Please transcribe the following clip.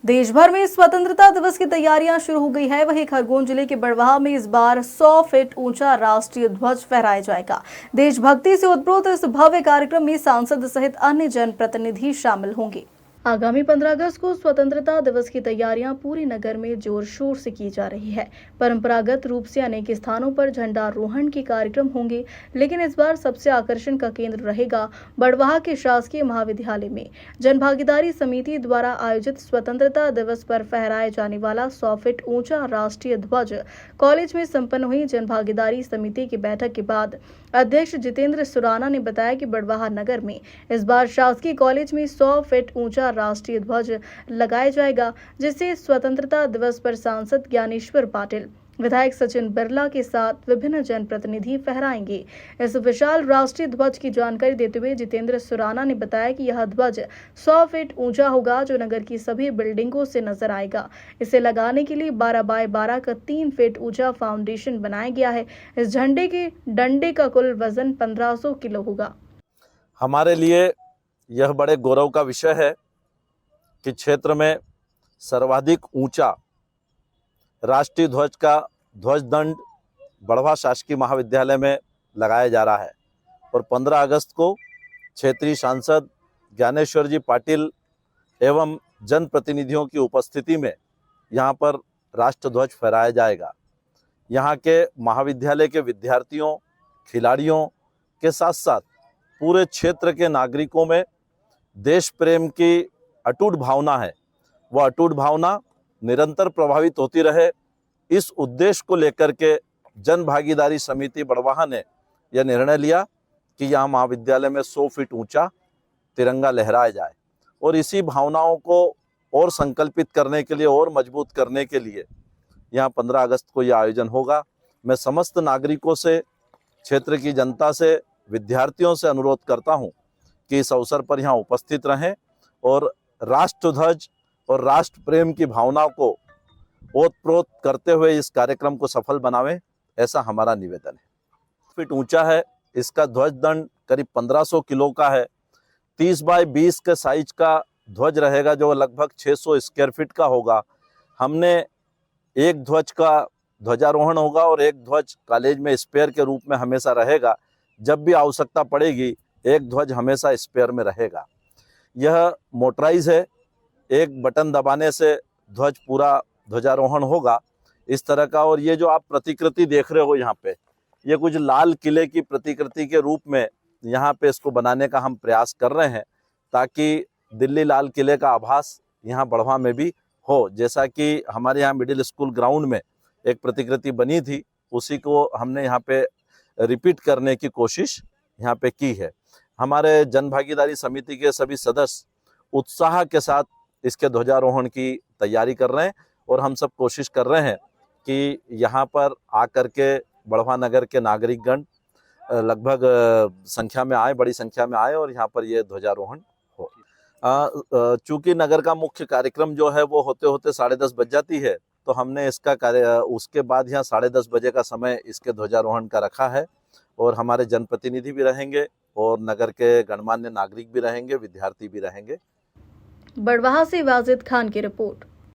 देश भर में स्वतंत्रता दिवस की तैयारियां शुरू हो गई है। वहीं खरगोन जिले के बड़वाह में इस बार 100 फीट ऊंचा राष्ट्रीय ध्वज फहराया जाएगा। देशभक्ति से उत्प्रोत इस भव्य कार्यक्रम में सांसद सहित अन्य जनप्रतिनिधि शामिल होंगे। आगामी 15 अगस्त को स्वतंत्रता दिवस की तैयारियां पूरे नगर में जोर शोर से की जा रही है। परंपरागत रूप से अनेक स्थानों पर झंडारोहण के कार्यक्रम होंगे, लेकिन इस बार सबसे आकर्षण का केंद्र रहेगा बड़वाह के शासकीय महाविद्यालय में। जनभागीदारी समिति द्वारा आयोजित स्वतंत्रता दिवस पर फहराया जाने वाला 100 फीट ऊंचा राष्ट्रीय ध्वज कॉलेज में संपन्न हुई जनभागीदारी समिति की बैठक के बाद अध्यक्ष जितेंद्र सुराना ने बताया कि बड़वाह नगर में इस बार शासकीय कॉलेज में 100 फीट ऊंचा राष्ट्रीय ध्वज लगाया जाएगा, जिसे स्वतंत्रता दिवस पर सांसद ज्ञानेश्वर पाटिल, विधायक सचिन बिरला के साथ विभिन्न जनप्रतिनिधि फहराएंगे। इस विशाल राष्ट्रीय ध्वज की जानकारी देते हुए जितेंद्र सुराना ने बताया कि यह ध्वज 100 फीट ऊंचा होगा, जो नगर की सभी बिल्डिंगों से नजर आएगा। इसे लगाने के लिए 12 बाय 12 का 3 फीट ऊंचा फाउंडेशन बनाया गया है। इस झंडे के डंडे का कुल वजन 1500 किलो होगा। हमारे लिए यह बड़े गौरव का विषय है कि क्षेत्र में सर्वाधिक ऊंचा राष्ट्रीय ध्वज का ध्वज दंड बड़वाह शासकीय महाविद्यालय में लगाया जा रहा है और 15 अगस्त को क्षेत्रीय सांसद ज्ञानेश्वर जी पाटिल एवं जनप्रतिनिधियों की उपस्थिति में यहाँ पर राष्ट्र ध्वज फहराया जाएगा। यहाँ के महाविद्यालय के विद्यार्थियों, खिलाड़ियों के साथ साथ पूरे क्षेत्र के नागरिकों में देश प्रेम की अटूट भावना है। वह अटूट भावना निरंतर प्रभावित होती रहे, इस उद्देश्य को लेकर के जन भागीदारी समिति बड़वाह ने यह निर्णय लिया कि यहाँ महाविद्यालय में 100 फीट ऊंचा तिरंगा लहराया जाए और इसी भावनाओं को और संकल्पित करने के लिए और मजबूत करने के लिए यहाँ 15 अगस्त को यह आयोजन होगा। मैं समस्त नागरिकों से, क्षेत्र की जनता से, विद्यार्थियों से अनुरोध करता हूँ कि इस अवसर पर यहाँ उपस्थित रहें और राष्ट्र ध्वज और राष्ट्र प्रेम की भावना को ओतप्रोत करते हुए इस कार्यक्रम को सफल बनावें, ऐसा हमारा निवेदन है। फीट ऊंचा है, इसका ध्वज दंड करीब 1500 किलो का है। 30 बाय 20 के साइज का ध्वज रहेगा, जो लगभग 600 स्क्वायर फीट का होगा। हमने एक ध्वज का ध्वजारोहण होगा और एक ध्वज कॉलेज में स्पेयर के रूप में हमेशा रहेगा। जब भी आवश्यकता पड़ेगी एक ध्वज हमेशा स्पेयर में रहेगा। यह मोटराइज है, एक बटन दबाने से ध्वज पूरा ध्वजारोहण होगा इस तरह का। और ये जो आप प्रतिकृति देख रहे हो यहाँ पे, ये कुछ लाल किले की प्रतिकृति के रूप में यहाँ पे इसको बनाने का हम प्रयास कर रहे हैं, ताकि दिल्ली लाल किले का आभास यहाँ बड़वाह में भी हो। जैसा कि हमारे यहाँ मिडिल स्कूल ग्राउंड में एक प्रतिकृति बनी थी, उसी को हमने यहाँ पे रिपीट करने की कोशिश यहाँ पे की है। हमारे जनभागीदारी समिति के सभी सदस्य उत्साह के साथ इसके ध्वजारोहण की तैयारी कर रहे हैं और हम सब कोशिश कर रहे हैं कि यहाँ पर आकर के बड़वाह नगर के नागरिकगण लगभग संख्या में आए, बड़ी संख्या में आए और यहाँ पर ये ध्वजारोहण हो। चूंकि नगर का मुख्य कार्यक्रम जो है वो होते होते 10:30 बज जाती है, तो हमने इसका उसके बाद यहाँ 10:30 बजे का समय इसके ध्वजारोहण का रखा है और हमारे जनप्रतिनिधि भी रहेंगे और नगर के गणमान्य नागरिक भी रहेंगे, विद्यार्थी भी रहेंगे। बड़वाह से वाजिद खान की रिपोर्ट।